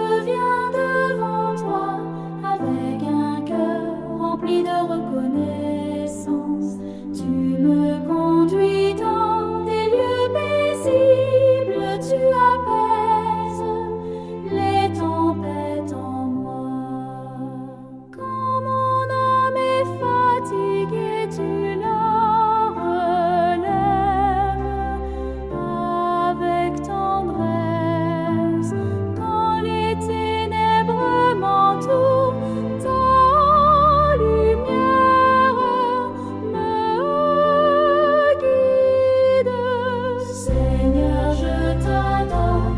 je viens devant toi avec un cœur rempli de reconnaissance. Tu me conduis dans des lieux paisibles, tu apaises les tempêtes en moi. Quand mon âme est fatiguée, tu la relèves avec tendresse. Quand les ténèbres m'entourent, ta lumière me guide. Seigneur, je t'adore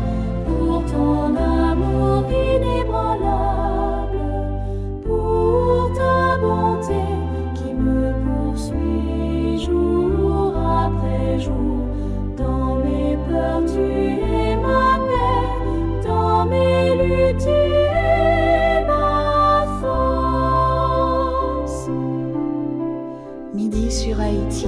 pour ton amour inébranlable, pour ta bonté qui me poursuit jour après jour. Dans mes peurs, tu es ma paix, dans mes luttes, tu es ma force. Midi sur Haïti.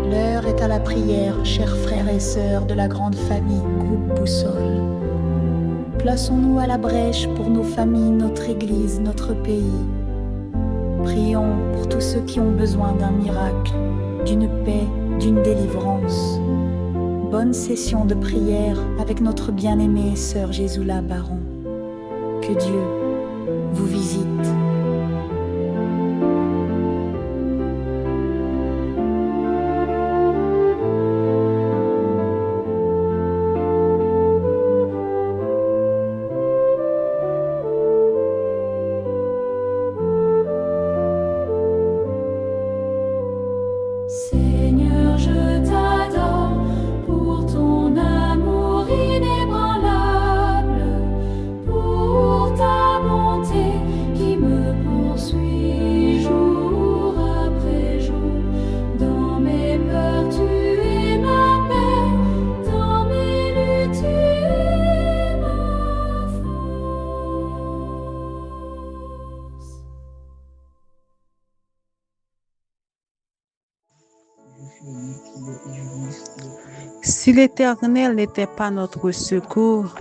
L'heure est à la prière, chers frères et sœurs de la grande famille Groupe Boussole. Plaçons-nous à la brèche pour nos familles, notre Église, notre pays. Prions pour tous ceux qui ont besoin d'un miracle, d'une paix, d'une délivrance. Bonne session de prière avec notre bien-aimée sœur Jésoula Baron. Que Dieu vous visite. Seigneur, je t'adore pour ton amour inébranlable, pour ta bonté qui me poursuit jour après jour. Dans mes peurs, tu es ma paix, dans mes luttes, tu es ma force. Si l'Éternel n'était pas notre secours,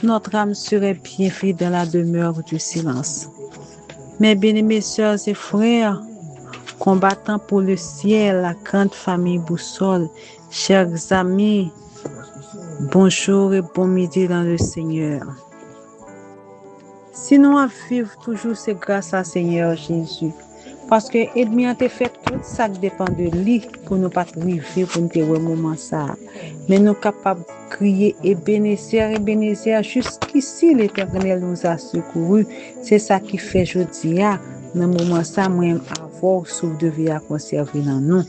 notre âme serait bien faite dans la demeure du silence. Mes bien-aimés sœurs et frères, combattant pour le ciel, la grande famille Boussole, chers amis, bonjour et bon midi dans le Seigneur. Si nous vivons toujours, c'est grâce à Seigneur Jésus. Parce que l'ennemi a fait tout ça qui dépend de lui pour nous pas arriver pour nous faire un moment ça. Mais nous sommes capables de crier Ebenezer, jusqu'ici l'Éternel nous a secourus. C'est ça qui fait aujourd'hui, dans le moment ça, moi, avoir souffle de vie à conserver dans nous.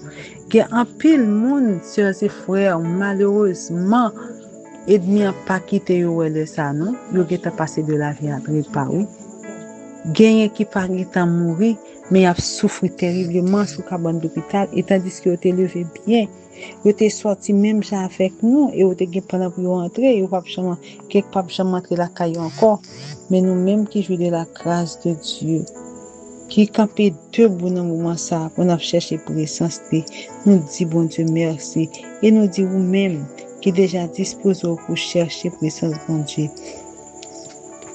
Il y a un pile monde, sœurs et frères, malheureusement, l'ennemi n'a pas quitté ça, non? Il a passé de la vie à préparer. Gagné qui paraît à mourir, mais a souffert terriblement sous cabane d'hôpital, et tandis qu'il était levé bien, il était sorti même avec nous, et il était pendant pour rentrer, il ne pas jamais entrer la caille encore, mais nous-mêmes qui jouons de la grâce de Dieu, qui campait debout dans le moment ça, on a cherché pour l'essence, nous dit bon Dieu merci, et nous dit vous-même qui déjà disposé pour chercher pour l'essence bon Dieu.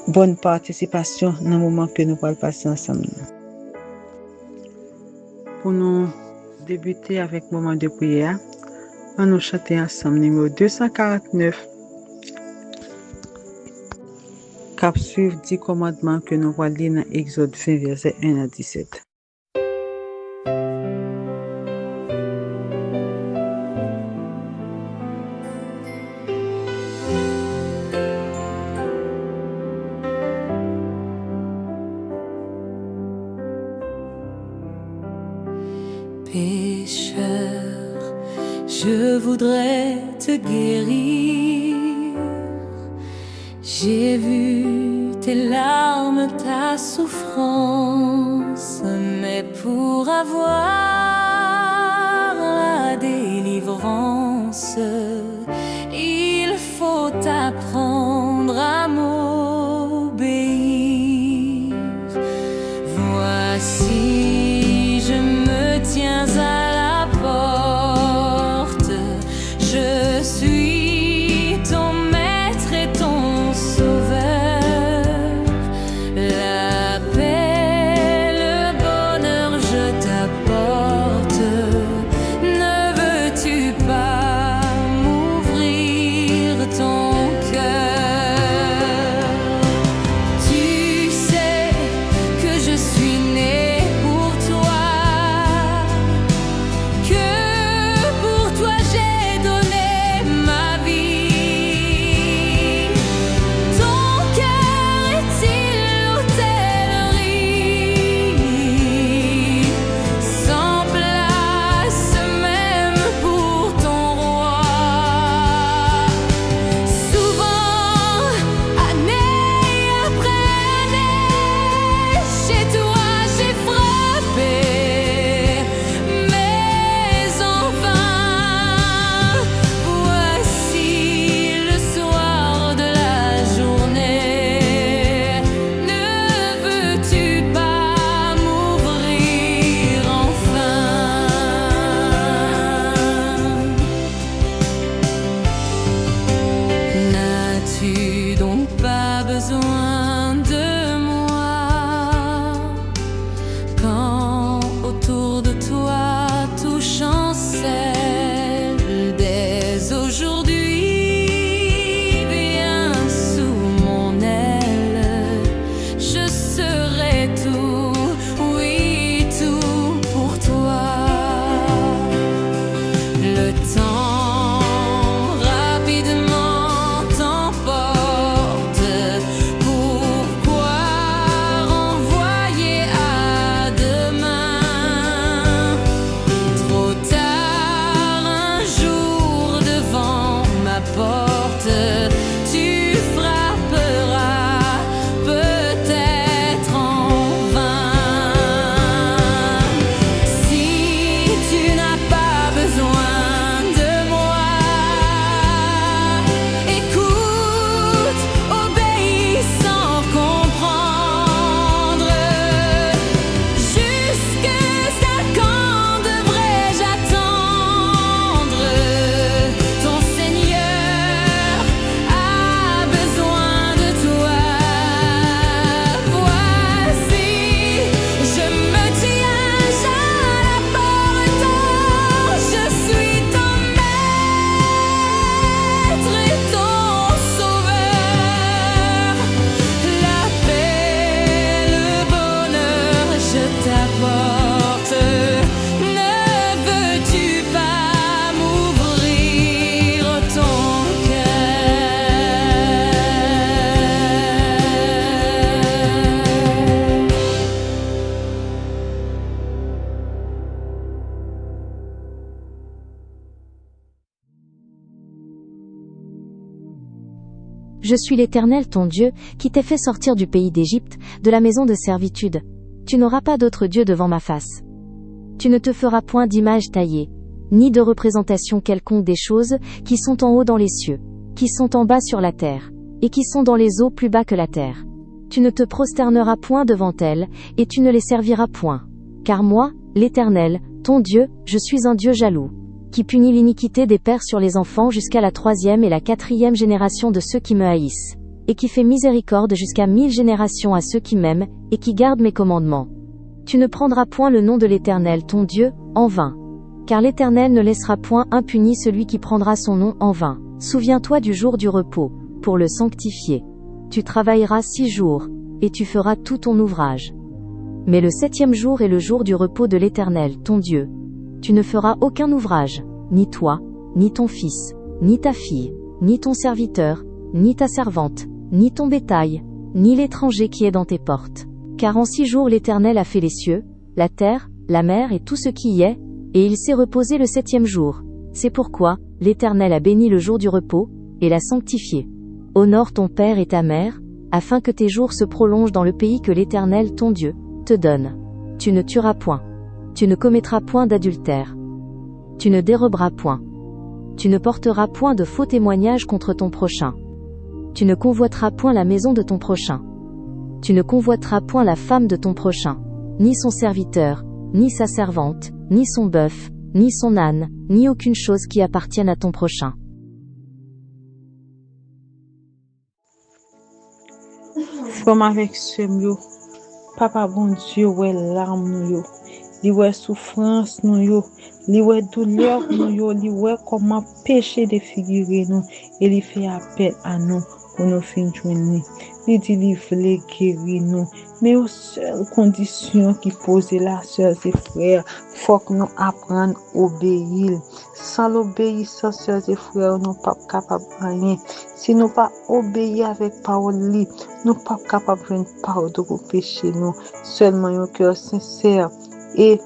Bonne participation dans le moment que nous allons passer ensemble. Pour nous débuter avec le moment de prière, on nous chanter ensemble numéro 249. Cap suivre 10 commandements que nous allons lire dans Exode 20, verset 1 à 17. Pécheur, je voudrais te guérir. J'ai vu tes larmes, ta souffrance, mais pour avoir la délivrance, il faut apprendre à m'obéir. Voici, je me tiens à la porte, je suis ton maître et ton sauveur. Je suis l'Éternel ton Dieu, qui t'ai fait sortir du pays d'Égypte, de la maison de servitude. Tu n'auras pas d'autre Dieu devant ma face. Tu ne te feras point d'image taillée, ni de représentation quelconque des choses qui sont en haut dans les cieux, qui sont en bas sur la terre, et qui sont dans les eaux plus bas que la terre. Tu ne te prosterneras point devant elles, et tu ne les serviras point. Car moi, l'Éternel, ton Dieu, je suis un Dieu jaloux, qui punit l'iniquité des pères sur les enfants jusqu'à la 3e et la 4e génération de ceux qui me haïssent, et qui fait miséricorde jusqu'à 1000 générations à ceux qui m'aiment, et qui gardent mes commandements. Tu ne prendras point le nom de l'Éternel ton Dieu, en vain. Car l'Éternel ne laissera point impuni celui qui prendra son nom en vain. Souviens-toi du jour du repos, pour le sanctifier. Tu travailleras 6 jours, et tu feras tout ton ouvrage. Mais le 7e jour est le jour du repos de l'Éternel, ton Dieu. Tu ne feras aucun ouvrage, ni toi, ni ton fils, ni ta fille, ni ton serviteur, ni ta servante, ni ton bétail, ni l'étranger qui est dans tes portes. Car en 6 jours l'Éternel a fait les cieux, la terre, la mer et tout ce qui y est, et il s'est reposé le 7e jour. C'est pourquoi l'Éternel a béni le jour du repos, et l'a sanctifié. Honore ton père et ta mère, afin que tes jours se prolongent dans le pays que l'Éternel ton Dieu te donne. Tu ne tueras point. Tu ne commettras point d'adultère. Tu ne déroberas point. Tu ne porteras point de faux témoignages contre ton prochain. Tu ne convoiteras point la maison de ton prochain. Tu ne convoiteras point la femme de ton prochain, ni son serviteur, ni sa servante, ni son bœuf, ni son âne, ni aucune chose qui appartienne à ton prochain. From avec sem yo, papa bon Dieu ouais larme nou yo, li ouais souffrance nou yo, li ouais douleur nou yo, li ouais comment péché défiguré nous, et li fait appel à nous pour nous fin joindre. Li dit li vle guérir nous, mais aux seules conditions qui posent là, sœurs et frères, faut que nous apprendre à obéir. Sans l'obéissance, sœurs et frères, nous pas capable de rien. Si nous pas obéir avec parole li, nous pas capable de faire pardon pour péché nous. Seulement un cœur sincère et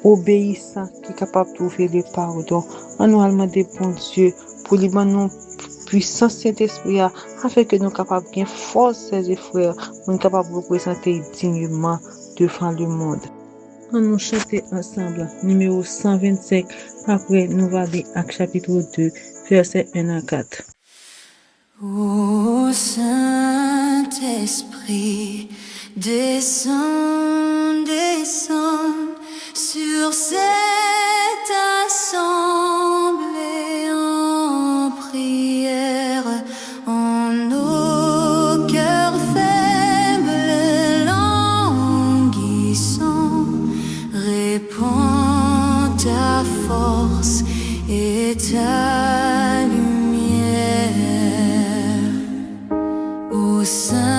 obéissant qui est capable de trouver le pardon. On nous demander bon Dieu pour lui nous puissance Saint-Esprit afin que nous capables de force et frères, nous capables de représenter dignement devant le monde. On nous chanter ensemble numéro 125 après nous va lire Actes chapitre 2 versets 1 à 4. Ô Saint-Esprit, descends, descends sur cette assemblée en prière, en nos cœurs faibles languissants. Répands ta force et ta lumière. Ô Saint-Esprit,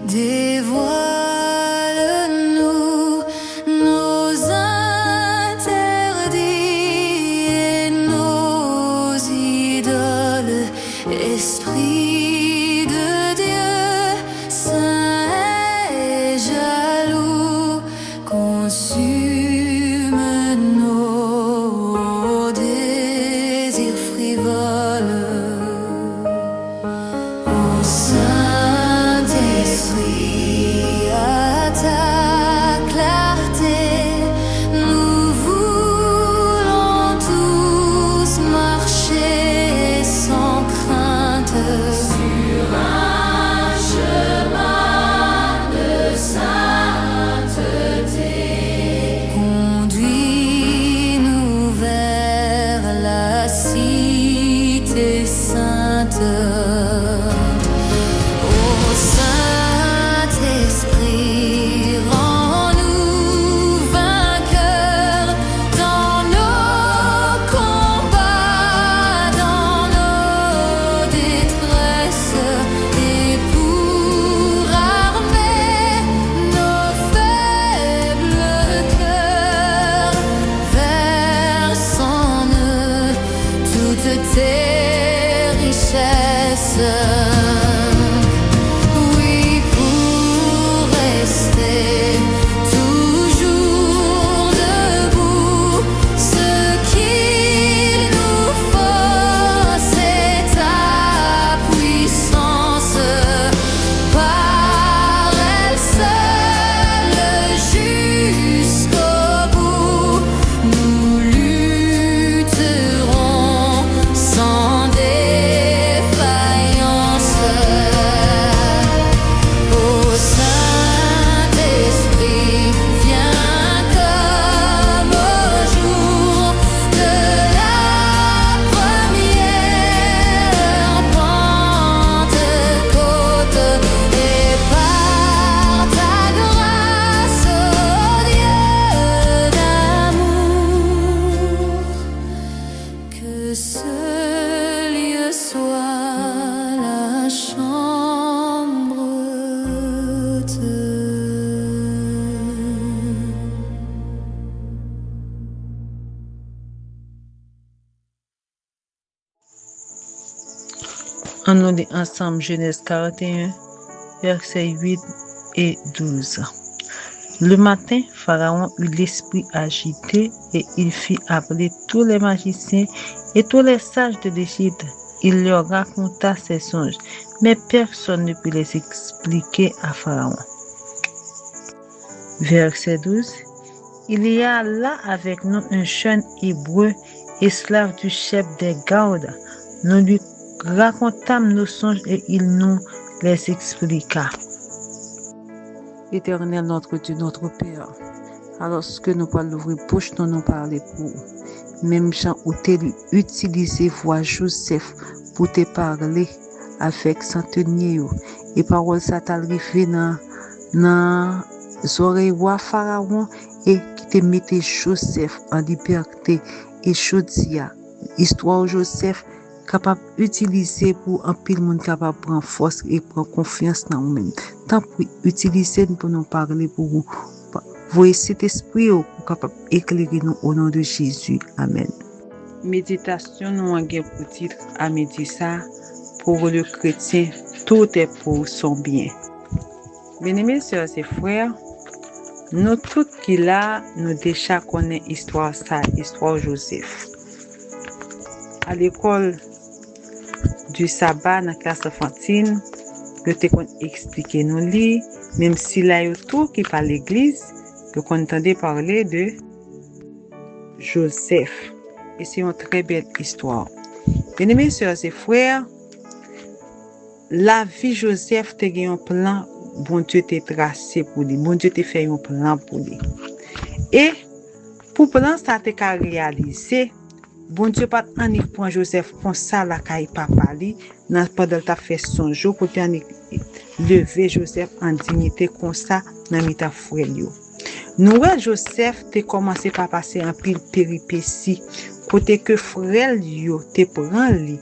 dévoile-nous nos interdits et nos idoles. Esprit de Dieu, saint et jaloux, consume nos désirs frivoles. Ô Saint-Esprit, à ta clarté, nous voulons tous marcher sans crainte sur un chemin de sainteté. Conduis-nous vers la cité sainte. Ô Saint-Esprit, rends-nous vainqueurs dans nos combats, dans nos détresses, et pour armer nos faibles cœurs, verse en eux toutes tes richesses. Oui, pour rester toujours debout, ce qu'il nous soit la chambre haute. On lit ensemble Genèse 41, versets 8 et 12. Le matin, Pharaon eut l'esprit agité et il fit appeler tous les magiciens et tous les sages de l'Égypte. Il leur raconta ses songes, mais personne ne put les expliquer à Pharaon. Verset 12. Il y a là avec nous un jeune hébreu, esclave du chef des gardes. Nous lui racontâmes nos songes et il nous les expliqua. Éternel notre Dieu, notre Père, alors que nous parlons l'ouvrir bouche, nous parler pour même Jean où tu utilisé voix Joseph pour te parler avec centenier et parole ça t'arrivé dans oreilles roi Pharaon et qui te mettait Joseph en liberté et Chodia histoire Joseph capable d'utiliser pour un pile monde capable prendre force et prendre confiance dans nous-mêmes. Tant pour utiliser pour nous parler pour vous. Voyez cet esprit pour capable éclairer nous au nom de Jésus. Amen. Méditation nous en pour titre à midi ça pour le chrétien tout est pour son bien. Bien-aimés sœurs et frères, nous tous qui là nous déjà connaît histoire ça, histoire Joseph. À l'école du sabbat dans la classe enfantine, je te expliquer nous li, même si là y a tout qui par l'église, je entendais parler de Joseph. Et c'est une très belle histoire. Bien-aimés sœurs et frères, la vie Joseph te gen un plan, bon Dieu te tracé pour lui, bon Dieu te fait un plan pour lui. Et pour plan ça te ka réaliser, bon Dieu pas anique pour Joseph comme ça la caille papa li, dans pendant ta fait son jour pour te lever Joseph en dignité comme ça dans mita frère yo. Nous Joseph te commencé par passer en pile péripéties côté que frère yo te prend li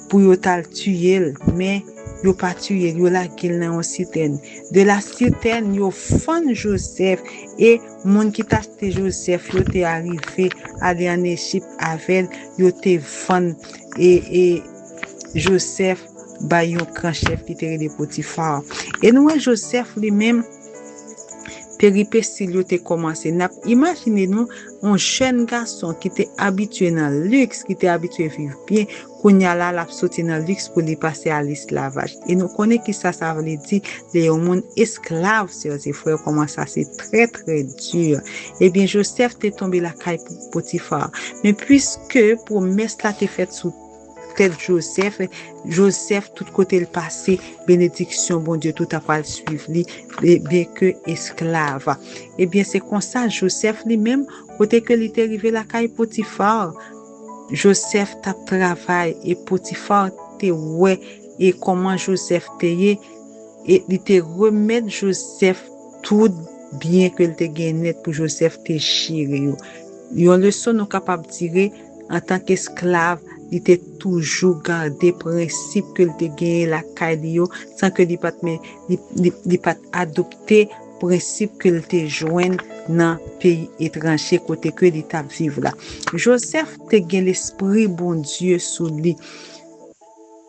pour yo tal tuer mais yo pas tuer yo la gil dans une citerne de la citerne yo fan Joseph et moun qui t'a acheté Joseph yo te arrivé aller en Égypte avec yo te fan et Joseph ba yon grand chef qui était de Potiphar et nous Joseph lui-même péripéties yo te commencé. Imaginez-nous un jeune garçon qui était habitué dans le luxe, qui était habitué à vivre bien, qu'on y a là la sorti dans le luxe pour lui passer à l'esclavage. Et nous connaissons qui ça veut dire les monde esclaves, sœurs et frères, comment ça c'est très très dur. Eh bien Joseph t'est tombé la caille pour Potiphar. Mais puisque pour mettre là t'es fait sous tête Joseph tout côté le passé bénédiction bon Dieu tout a pas suivre lui bien que esclave. Et bien c'est comme ça Joseph lui-même côté que il est arrivé la caille Potiphar Joseph t'a travail et Potiphar te ouais et comment Joseph t'est et il te remettre Joseph tout bien que il te gagné pour Joseph te chiré yo leçon nous capable tirer en tant qu'esclave il était toujours gardé principe que il te gagné la caille sans que il pas adopter principe que il te joindre dans pays étranger côté que il t'a vivre là. Joseph te gagné l'esprit bon Dieu sous lui.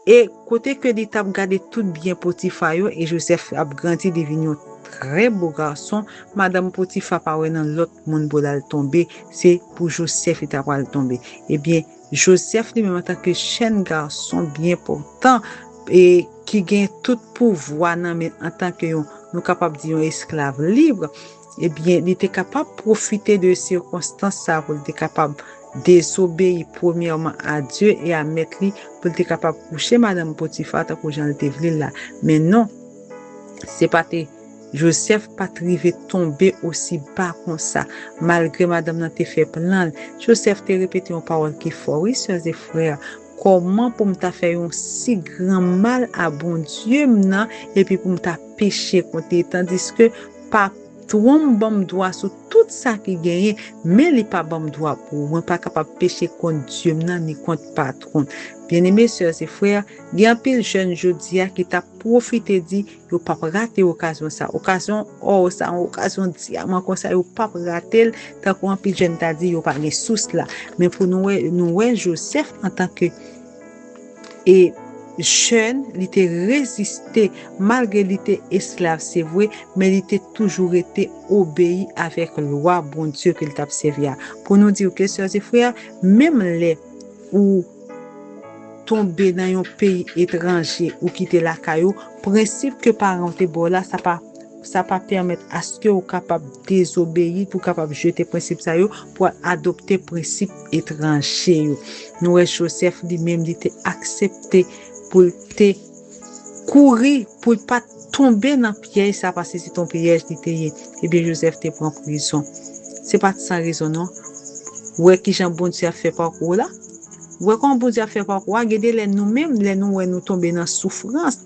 Et côté que il t'a gardé tout bien Potiphar et Joseph a grandi devenu très beau garçon, madame Potiphar pas dans l'autre monde pour la tomber, c'est pour Joseph il va tomber. Eh bien Joseph lui-même en tant que jeune garçon bien portant et qui gagne tout pouvoir en tant que nous capable dire un esclave libre, eh bien il était capable de profiter de circonstances ça pour être capable désobéir premièrement à Dieu et à mettre lui pour être capable de coucher madame Potiphar tant que j'en étais là. Mais non, c'est pas Joseph pas arrivé tomber aussi bas comme ça malgré madame n'a te fait plan. Joseph te répété une parole qui fort. Oui sœurs et frères, comment pour me ta faire un si grand mal à bon Dieu maintenant et puis pour me ta péché contre tandis que pas trop bon droit sur tout ça qui gagne mais il pas bon droit pour moi pas capable pécher contre Dieu maintenant ni contre patron. Bien-aimés sœurs et frères, il y a un pile jeune jodia qui t'a profité dit yo pas rater occasion ça. Occasion or ça, occasion diamant comme ça yo pas rater tant qu'on pile jeune t'a dit yo pas les sous là. Mais pour nous Joseph en tant que et jeune, il était résisté malgré il était esclave, c'est vrai, mais il était toujours été obéi avec loi bon Dieu qu'il t'a servi. Pour nous dire que sœurs et frères, même les ou tomber dans un pays étranger ou quitter la caillou, principe que parenté bon là, ça pas permettre à ce que vous capable désobéir pour capable jeter principe ça yo pour adopter principe étranger yo. Nous Joseph lui-même il était accepté pour te courir pour pas tomber dans piège ça parce que c'est ton piège qui était et bien Joseph te prend prison. C'est pas sans raison non. Ouais qui Jean bon Dieu a fait parcours là. Ouais quand bon Dieu a fait parcours, regardez les nous-mêmes les nous tomber dans souffrance.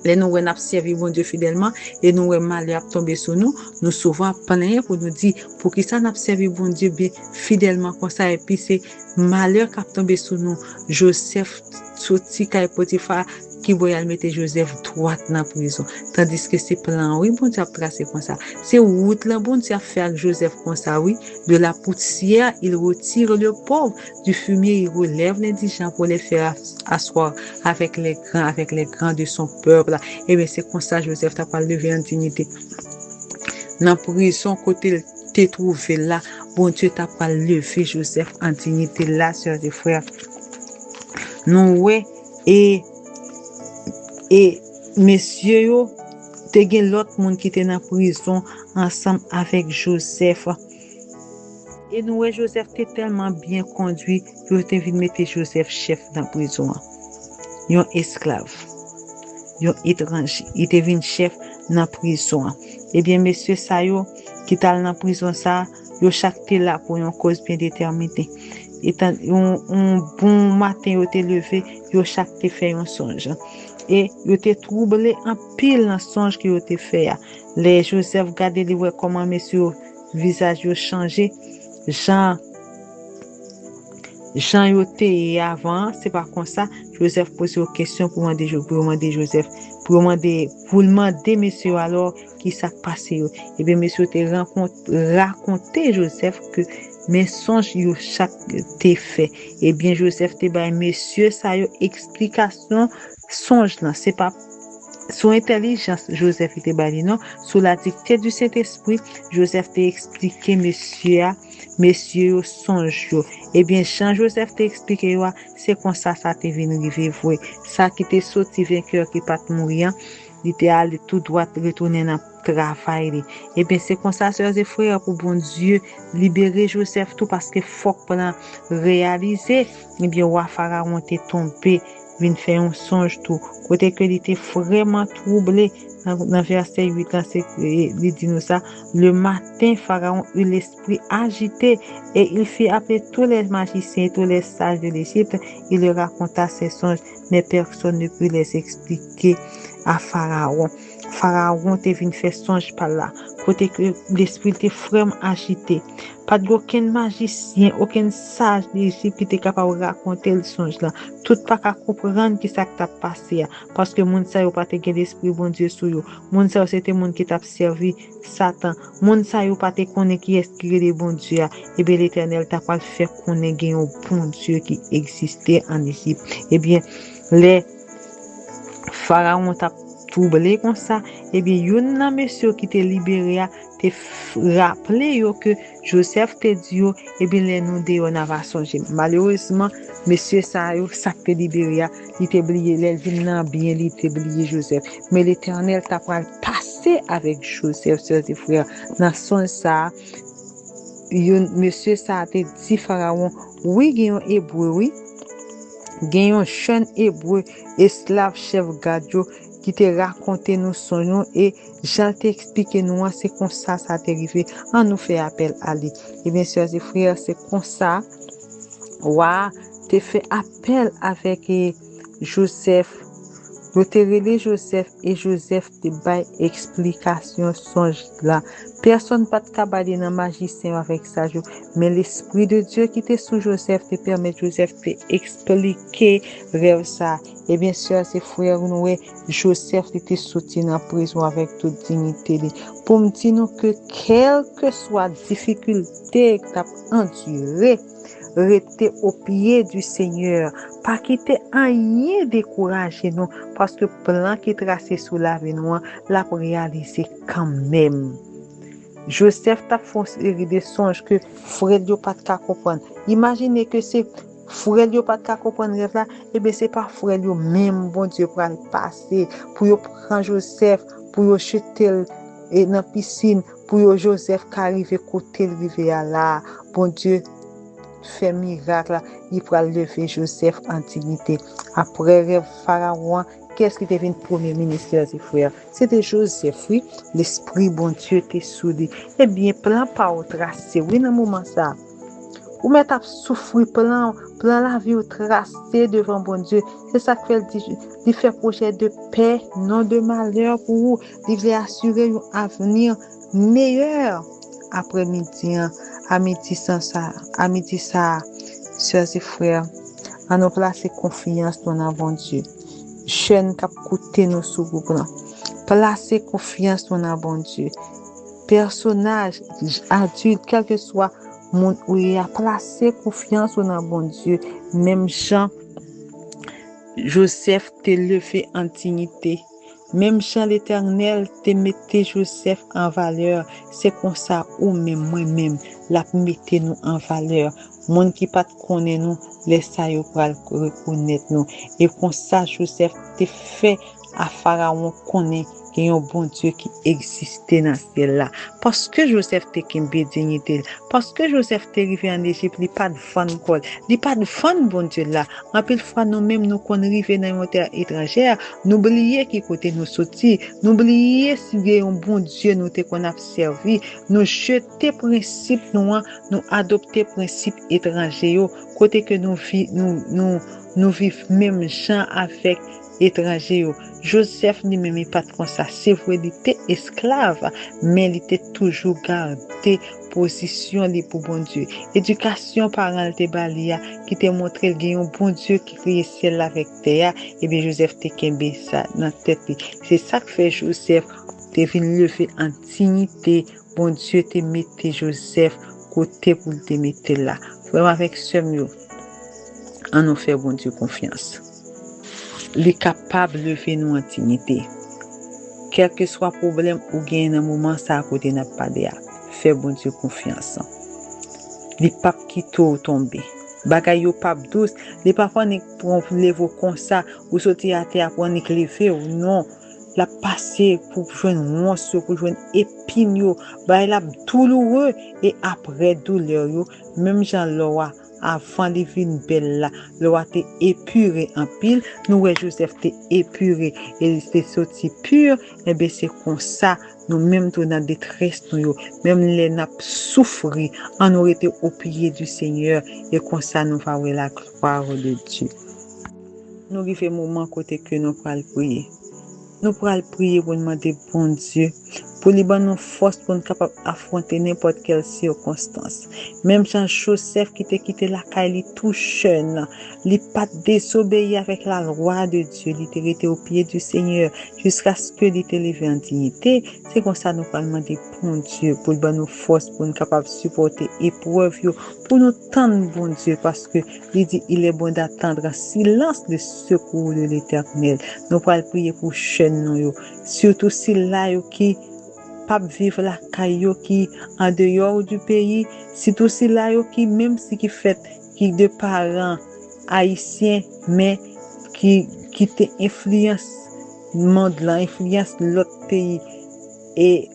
Les nous n'a servi bon Dieu fidèlement et nous malheur tomber sur nous souvent plaindre pour nous dire pour qui ça n'a servi bon Dieu bien fidèlement comme ça et puis c'est malheur qui a tombé sur nous. Joseph sorti kay Potiphar qui voyait mettre Joseph droit dans prison tandis que c'est plan oui bon Dieu a tracé comme ça c'est route là bon Dieu a fait avec Joseph comme ça oui de la poussière il retire le pauvre du fumier il relève l'indigent pour les faire asseoir avec les grands de son peuple et bien c'est comme ça Joseph t'a pas levé en dignité dans prison côté t'es trouvé là bon Dieu t'a pas levé Joseph en dignité là sœurs et frères non ouais et messieurs yo te gen l'autre monde qui était dans prison ensemble avec Joseph et nous ouais Joseph était tellement bien conduit que te vinn mettre Joseph chef dans prison un esclave un étranger il était vinn chef dans prison et bien messieurs ça yo qui tal dans prison ça yo chaque té là pour une cause bien déterminée et un bon matin yo te levé yo chaque te fait un songe et yo te troublé en pile dans songe que yo te fait les Joseph garder li ouais comment monsieur visage yo changé Jean yo te avant c'est pas comme ça Joseph pose une question pour demander Joseph pour demander monsieur alors qui ça passé et bien monsieur te raconter Joseph que mais songe yo chaque te fait et bien Joseph te ba monsieur ça yo explication songe là c'est pas son intelligence Joseph était bali non sous la dictée du Saint-Esprit Joseph t'a expliqué monsieur songe yo et bien Jean Joseph t'a expliqué c'est comme ça t'est venu vivre ça qui t'est sorti vainqueur qui pas mourir il était allé tout droit retourner dans travail et bien c'est comme ça sœurs et frères pour bon Dieu libérer Joseph tout parce que faut qu'on réaliser et bien roi Pharaon était tombé vient faire un songe tout côté que il était vraiment troublé dans verset 8 là c'est il dit nous ça le matin Pharaon eut l'esprit agité et il fit appeler tous les magiciens tous les sages de l'Égypte il leur raconta ses songes mais personne ne put les expliquer à Pharaon te vient faire songe par là côté que l'esprit était vraiment agité pas d'aucun magicien aucun sage d'Égypte qui était capable de raconter le songe là tout pas qu'à comprendre qui ça t'a passé parce que monde ça yo pas te gen l'esprit bon Dieu sur yo monde ça c'était monde qui t'a servi Satan monde ça yo pas te connaît qui est qui est bon Dieu et bien l'Éternel t'a pas fait connaît gen un bon Dieu qui existait en Égypte et bien les Pharaon t'a troublé comme ça et bien yon monsieur qui t'est libéré te rappelé yo que Joseph te dit et bien les nous de on a pas songé malheureusement monsieur ça yo ça te libéré il t'est oublié les vinn bien il t'est oublié Joseph mais l'Éternel t'a pas passé avec Joseph sœurs et frères dans son ça monsieur ça te dit Pharaon oui gen hébreu oui gen un jeune hébreu esclave chef garde qui te raconté nous songes et Jean t'expliqué nous c'est comme ça t'est arrivé on nous fait appel à lui et bien sœurs et frères c'est comme ça te fait appel avec Joseph Yo te relé Joseph et Joseph te bay explication songe là. Personne pas de cabale dans magicien avec ça, mais l'esprit de Dieu qui était sous Joseph te permet Joseph te expliquer rêve ça. Et bien sûr, c'est frère nous Joseph était sorti dans prison avec toute dignité pour me dire nous que quelle que soit difficulté que tu as enduré, rester au pied du Seigneur, pas quitter rien décourager nous parce que plan qui est tracé sous la vie nous l'a réalisé quand même. Joseph t'a fait une série de songes que frère yo pas de comprendre. Imaginez que c'est frère yo pas de comprendre rêve là, et bien c'est pas frère yo même bon Dieu pour le passer pour yo prendre Joseph pour yo jeter dans la piscine pour yo Joseph qui arrive côté rivière là. Bon Dieu fait miracle là, il pourra lever Joseph en dignité. Après rêve Pharaon, qu'est-ce qui devient premier ministre des frères? C'était Joseph, oui. L'esprit bon Dieu était soudé. Eh bien, plan pas au tracé, oui, dans le moment ça. Ou mettre à souffrir, plan la vie au tracé devant bon Dieu. C'est ça que fait il fait projet de paix, non de malheur pour vous. Il veut assurer un avenir meilleur après-midi. À midi ça, sœurs et frères, à nous placer confiance dans notre bon Dieu. Jeunes qui écoutent nos sous-groupes, placer confiance dans notre bon Dieu. Personnages adultes, quel que soit mon où il a placé confiance dans notre bon Dieu. Même Jean, Joseph t'est levé en dignité. Même Jean l'Éternel te mettait Joseph en valeur. C'est comme ça ou même moi-même la mettez nous en valeur. Monde qui pas connaît nous, laisse ça yo pour reconnaître nous. Et comme ça Joseph te fait à Pharaon connaît qu'il y a un bon Dieu qui existait dans ce ciel là. Parce que Joseph te kembe dignité, parce que Joseph te arrivé en Égypte, il pas de fan col, il pas de fan bon Dieu là. En pile fois nous même nous qu'on arrivé dans une terre étrangère, n'oubliez qui côté nous sorti, n'oubliez si il y a un bon Dieu nous te qu'on a servi, nous jeter principe nous adopter principe étranger côté que nous vivons même gens avec étranger. Joseph ni même pas comme ça, c'est vrai il était esclave mais il était toujours gardé position pour bon Dieu. Éducation parentale te balia qui te montré qu'il y a un bon Dieu qui crée ciel avec terre et bien Joseph te kembe ça dans tête. C'est ça que fait Joseph te vinn lever en dignité. Bon Dieu te mette Joseph côté pour te mettre là. Vraiment avec ce mieux. En nous faire bon Dieu confiance. Il est capable de lever nous en dignité. Quel que soit le problème ou gain dans le moment, ça à côté n'a pas de faire bon Dieu confiance. Les papes qui tomber. Bagay yo pape douce, les papas ne pour lever comme ça ou sortir à terre pour ne lever ou non. La passer pour joindre monstre, pour joindre épine, bah la douloureux et après douleur yo, même Jean Loa avant de venir belle là, Loa t'est épuré en pile, nous Joseph t'est épuré et c'est sorti pur, et bien c'est comme ça nous même dans la détresse nous même les n'a souffri, on aurait été au pied du Seigneur et comme ça nous va voir la gloire de Dieu. Nous arrivons au moment côté que nous pourrons prier. Nous pourrons prier pour demander bon Dieu, pour lui donner une force pour nous capable affronter n'importe quelle circonstance. Même Jean Joseph qui t'a quitté la caille tout jeune, il pas désobéi avec la loi de Dieu, il était resté au pied du Seigneur jusqu'à ce que il était levé en dignité. C'est comme ça nous pourrons demander bon Dieu pour lui donner une force pour nous capable supporter épreuve pour nous tendre bon Dieu parce que il dit il est bon d'attendre en silence le secours de l'Éternel. Nous pourrons prier pour jeune nous, surtout si là qui pas vivre la caillou qui en dehors du pays, surtout si là qui même si qui fait qui de parents haïtiens mais qui te influence monde là influence l'autre pays et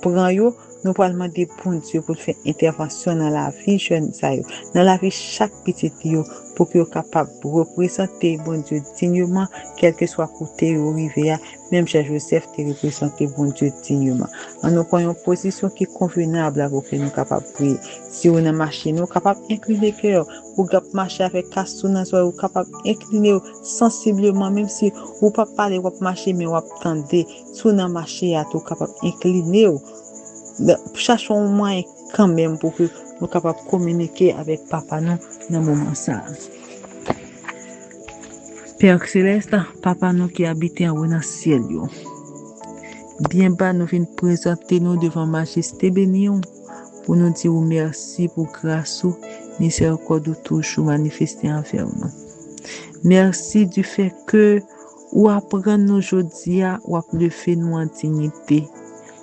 prend yo nous allons demander pour Dieu pour faire intervention dans la vie jeune ça yo, dans la vie chaque petit yo pour que capable représenter bon Dieu dignement quel que soit côté où arrivé même chez Joseph te représenter bon Dieu dignement en nous prenons une position qui est convenable pour que nous capable prier si on a marché nous capable incliner cœur ou capable marcher avec casse dans soi ou capable incliner sensiblement même si ou pas parler ou marcher mais ou attendre si on a marché à tout capable incliner cherchons un moyen quand même pour que nous capable communiquer avec papa nous dans moment ça. Père céleste, papa nous qui habite en haut dans le ciel yo. Bien bas nous venons présenter nous devant majesté béni pour nous dire merci pour grâce ou miséricorde toujours manifestée envers nous. Merci du fait que ou apprendre nous aujourd'hui ou lever nous en dignité.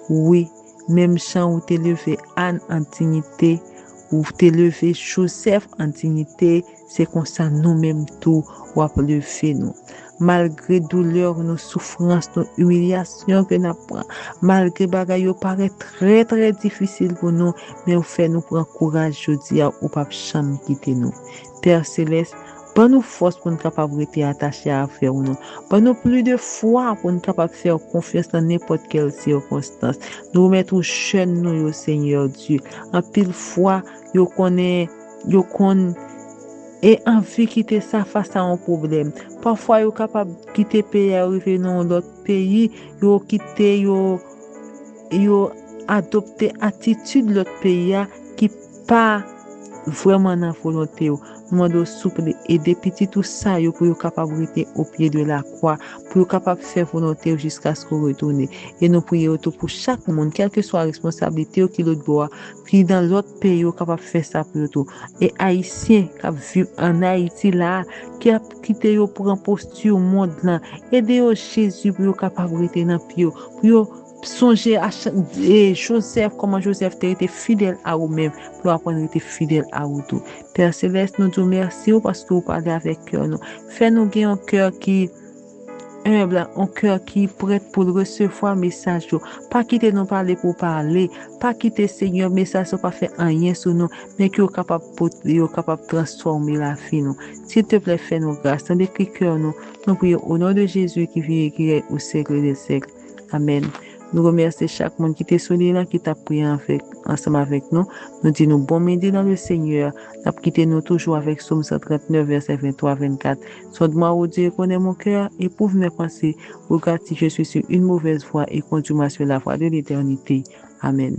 Oui, même chant ou t'élever Anne en dignité ou t'élever Joseph en dignité, c'est comme ça nous-mêmes tout ou lever nous. Malgré douleur, nos souffrances, nos humiliations que nous prenons, malgré bagaille paraît très très difficile pour nous, mais au fait nous prend courage aujourd'hui ou pas jamais quitter nous. Père céleste, bonne nous force pour nous capable rester attachés à faire nous. Bonne nous plus de foi pour nous capable faire confiance dans n'importe quelle circonstance. Nous mettons jeunes nous au Seigneur Dieu. En pile fois, yo connaît et envie quitter ça face à un problème. Parfois yo capable quitter pays arriver dans l'autre pays, yo quitter yo adopter attitude l'autre pays qui pas vraiment dans volonté nous demandons souple aider petit tout ça yo pour capable rester au pied de la croix pour capable faire volonté jusqu'à ce qu'on retourne et nous prions tout pour chaque monde quelle que soit la responsabilité qui l'autre bois qui dans l'autre pays capable faire ça pour tout et haïtiens qui vivent en Haïti là qui a quitté yo pour en posture au monde là aider Jésus pour capable rester dans pied pour songer à Joseph, comment Joseph t'a été fidèle à vous-même, pour apprendre à être fidèle à vous tout. Père Céleste, nous te remercions parce que vous parlez avec cœur. Fais-nous gagner un cœur qui humble, un cœur qui est prêt pour recevoir le message. Pas quitter nous parler pour parler, pas quitter Seigneur, message pas fait rien sur nous, mais que vous capable de transformer la vie. S'il te plaît, fais-nous grâce. Dans les cœurs, nous prions au nom de Jésus qui vit et qui est au siècle des siècles. Amen. Nous remercions chaque monde qui était solide là, qui t'a prié ensemble avec nous. Nous disons bon midi dans le Seigneur. Nous quittons nous toujours avec Psaume 139, verset 23-24. Sonde-moi, ô Dieu, connais mon cœur, éprouve mes pensées. Regarde si je suis sur une mauvaise voie et conduis-moi sur la voie de l'éternité. Amen.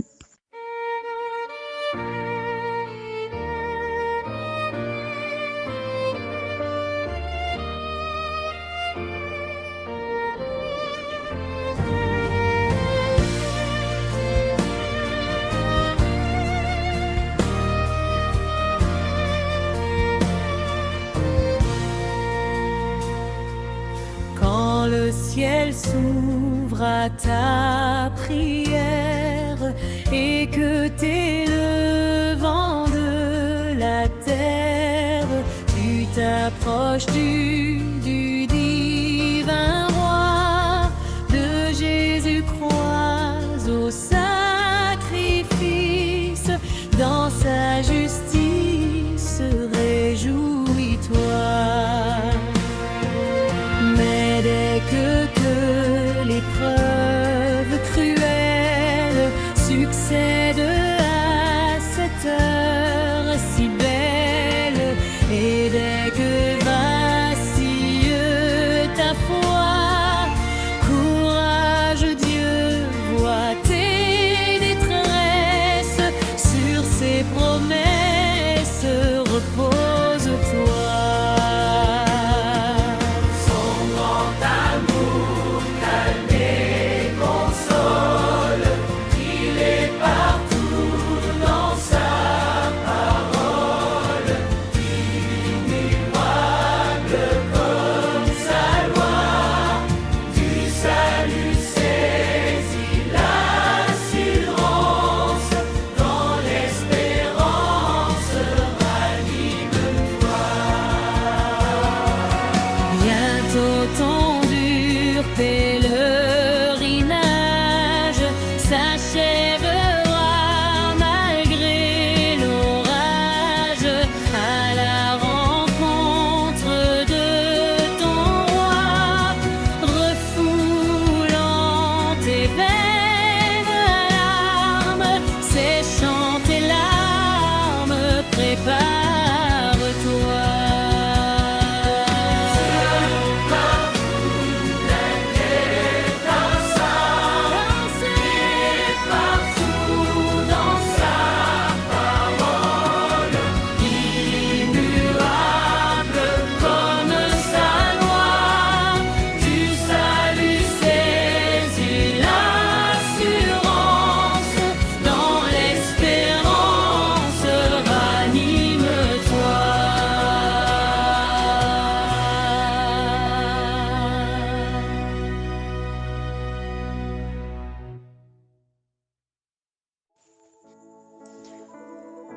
Le ciel s'ouvre à ta prière et que t'es le vent de la terre, tu t'approches du divin roi, de Jésus croise au sacrifice, dans sa justice réjouis-toi. Que l'épreuve cruelle succède à cette heure si belle, et dès que vacille ta foi, courage Dieu voit tes détresses, sur ses promesses repose-toi. Console, il est partout.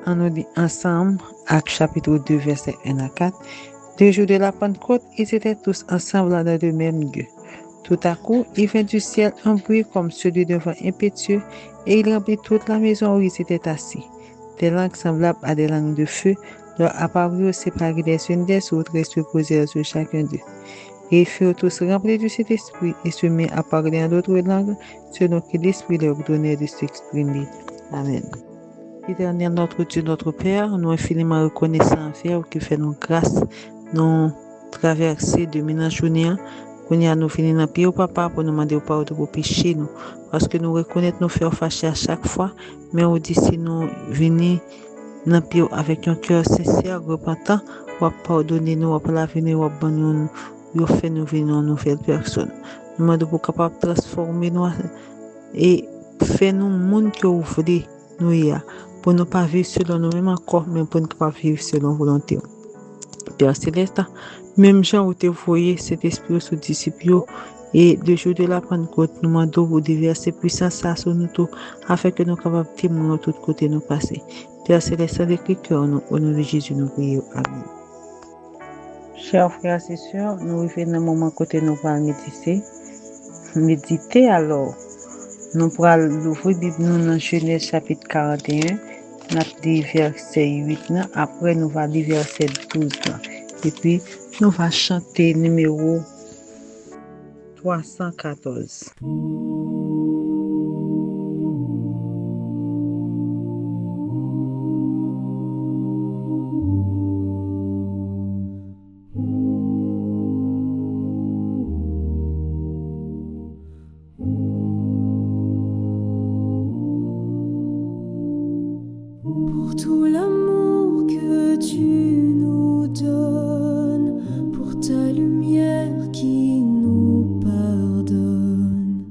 on nous dit ensemble, Actes chapitre 2, verset 1 à 4. Le jour de la Pentecôte, ils étaient tous ensemble dans le même lieu. Tout à coup, il vint du ciel un bruit comme celui d'un vent impétueux, et il remplit toute la maison où ils étaient assis. Des langues semblables à des langues de feu leur apparurent séparées les unes des autres et se posèrent sur chacun d'eux. Et ils furent tous remplis du Saint-Esprit et se mirent à parler en d'autres langues, selon que l'Esprit leur donnait de s'exprimer. Amen. Éternel notre Dieu, notre Père, nous infiniment reconnaissants envers qui fait nous grâce, nous traverser de maintenant journée, qu'on y a nous finir dans pied au papa pour nous demander au pardon pour pécher nous, parce que nous reconnaissons nous faire fâcher à chaque fois, mais on dit si nous venons dans pied avec un cœur sincère, repentant, ou pardonner nous, ou laver nous, ou nous, ou fait nous venir une nouvelle personne. Nous demandons pour capable transformer nous et faire nous monde que vous voulez nous y a, pour ne pas vivre selon nous-mêmes encore, mais pour ne pas vivre selon volonté. Père Céleste, même Jean où te voyez cet esprit sous disciples et le jour de la Pentecôte, nous demandons vous déverser puissance sur nous tous, afin que nous capables de témoigner de tous côtés nous passer. Père Céleste, avec le cœur, au nom de Jésus, nous prions. Amen. Chers frères et sœurs, nous revenons dans le moment côté nous allons méditer alors. Nous pourrons l'ouvrir Bible nous dans Genèse chapitre 41, nous allons verset 8, après nous allons lire verset 12. Et puis, nous allons chanter numéro 314. Pour tout l'amour que tu nous donnes, pour ta lumière qui nous pardonne,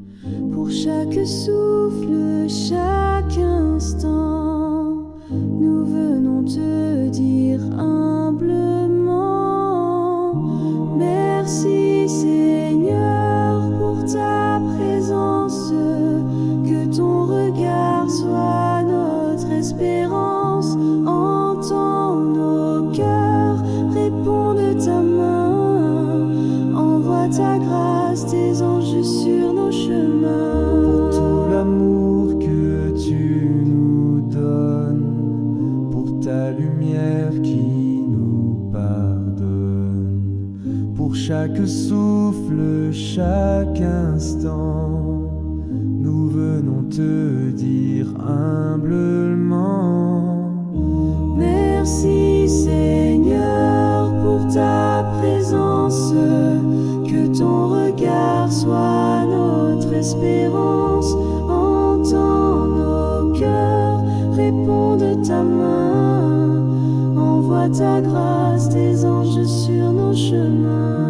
pour chaque souffle, chaque instant, nous venons te dire humblement, merci Seigneur pour ta présence, que ton regard soit notre espérance, entends nos cœurs, réponds de ta main, envoie ta grâce, tes anges sur nos chemins. Pour tout l'amour que tu nous donnes, pour ta lumière qui nous pardonne, pour chaque souffle, chaque instant, nous venons te dire humblement, merci Seigneur pour ta présence, que ton regard soit notre espérance, entends nos cœurs, réponds de ta main, envoie ta grâce, tes anges sur nos chemins.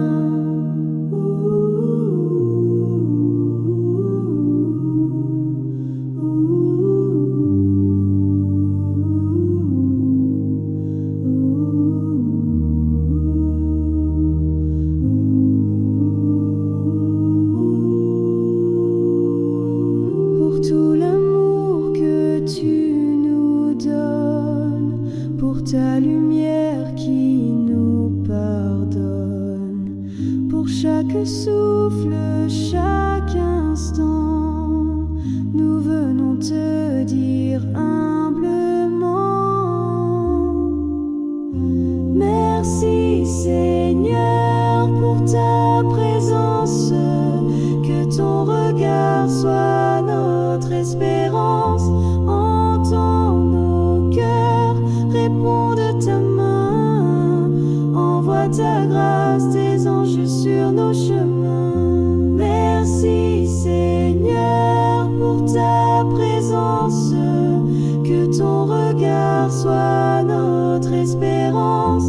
Pour tout l'amour que tu nous donnes, pour ta lumière qui nous pardonne, pour chaque souffle, chaque instant, nous venons te dire humblement, merci Seigneur pour ta présence, que ton regard soit notre espérance, entends nos cœurs, réponds de ta main, envoie ta grâce, tes anges sur nos chemins. Merci Seigneur pour ta présence, que ton regard soit notre espérance,